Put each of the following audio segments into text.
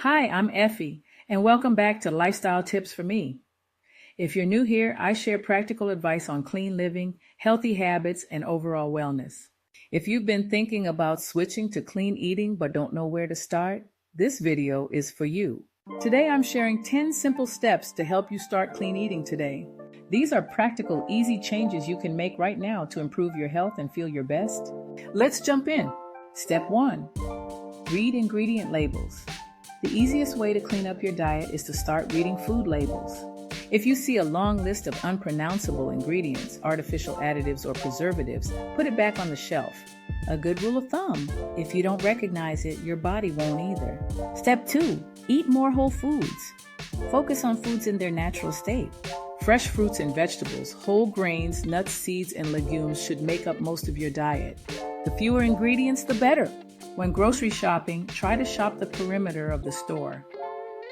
Hi, I'm Effie, and welcome back to Lifestyle Tips for Me. If you're new here, I share practical advice on clean living, healthy habits, and overall wellness. If you've been thinking about switching to clean eating but don't know where to start, this video is for you. Today I'm sharing 10 simple steps to help you start clean eating today. These are practical, easy changes you can make right now to improve your health and feel your best. Let's jump in. Step 1. Read ingredient labels. The easiest way to clean up your diet is to start reading food labels. If you see a long list of unpronounceable ingredients, artificial additives, or preservatives, put it back on the shelf. A good rule of thumb: if you don't recognize it, your body won't either. Step 2. Eat more whole foods. Focus on foods in their natural state. Fresh fruits and vegetables, whole grains, nuts, seeds, and legumes should make up most of your diet. The fewer ingredients, the better. When grocery shopping, try to shop the perimeter of the store.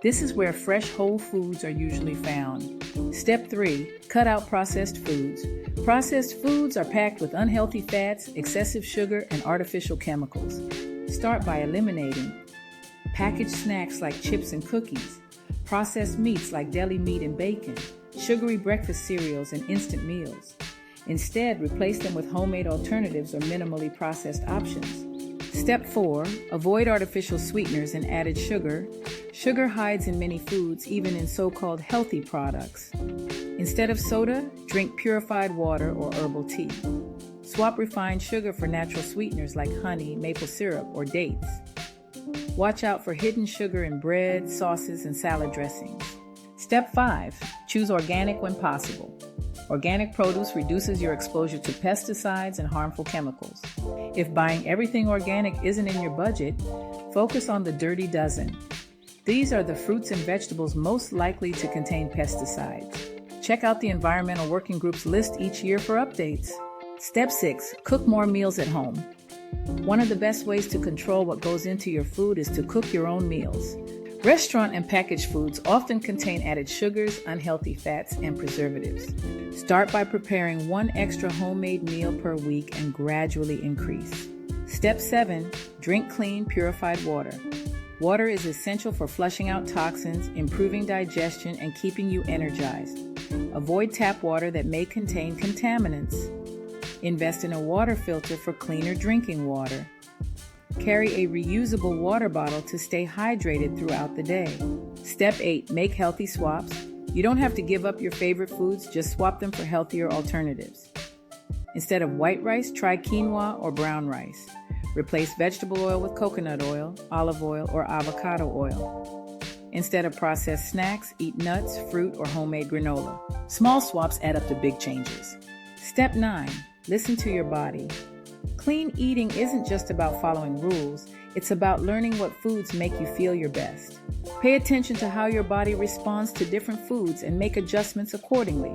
This is where fresh whole foods are usually found. Step 3. Cut out processed foods. Processed foods are packed with unhealthy fats, excessive sugar, and artificial chemicals. Start by eliminating packaged snacks like chips and cookies, processed meats like deli meat and bacon, sugary breakfast cereals, and instant meals. Instead, replace them with homemade alternatives or minimally processed options. Step 4. Avoid artificial sweeteners and added sugar. Sugar hides in many foods, even in so-called healthy products. Instead of soda, drink purified water or herbal tea. Swap refined sugar for natural sweeteners like honey, maple syrup, or dates. Watch out for hidden sugar in bread, sauces, and salad dressings. Step 5. Choose organic when possible. Organic produce reduces your exposure to pesticides and harmful chemicals. If buying everything organic isn't in your budget, focus on the dirty dozen. These are the fruits and vegetables most likely to contain pesticides. Check out the Environmental Working Group's list each year for updates. Step 6. Cook more meals at home. One of the best ways to control what goes into your food is to cook your own meals. Restaurant and packaged foods often contain added sugars, unhealthy fats, and preservatives. Start by preparing one extra homemade meal per week and gradually increase. Step 7. Drink clean, purified water. Water is essential for flushing out toxins, improving digestion, and keeping you energized. Avoid tap water that may contain contaminants. Invest in a water filter for cleaner drinking water. Carry a reusable water bottle to stay hydrated throughout the day. Step 8. Make healthy swaps. You don't have to give up your favorite foods, just swap them for healthier alternatives. Instead of white rice, try quinoa or brown rice. Replace vegetable oil with coconut oil, olive oil, or avocado oil. Instead of processed snacks, eat nuts, fruit, or homemade granola. Small swaps add up to big changes. Step 9. Listen to your body. Clean eating isn't just about following rules, it's about learning what foods make you feel your best. Pay attention to how your body responds to different foods and make adjustments accordingly.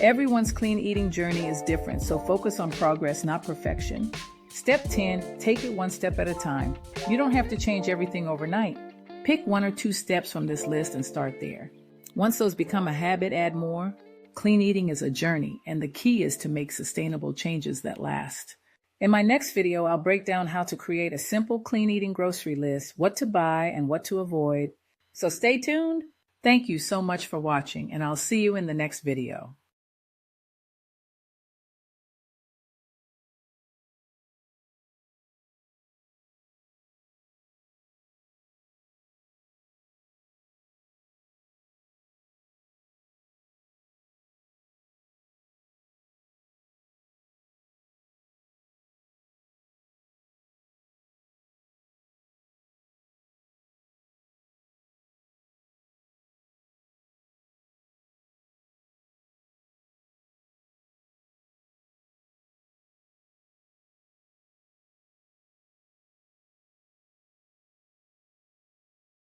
Everyone's clean eating journey is different, so focus on progress, not perfection. Step 10. Take it one step at a time. You don't have to change everything overnight. Pick 1 or 2 steps from this list and start there. Once those become a habit, add more. Clean eating is a journey, and the key is to make sustainable changes that last. In my next video, I'll break down how to create a simple clean eating grocery list, what to buy and what to avoid. So stay tuned. Thank you so much for watching, and I'll see you in the next video.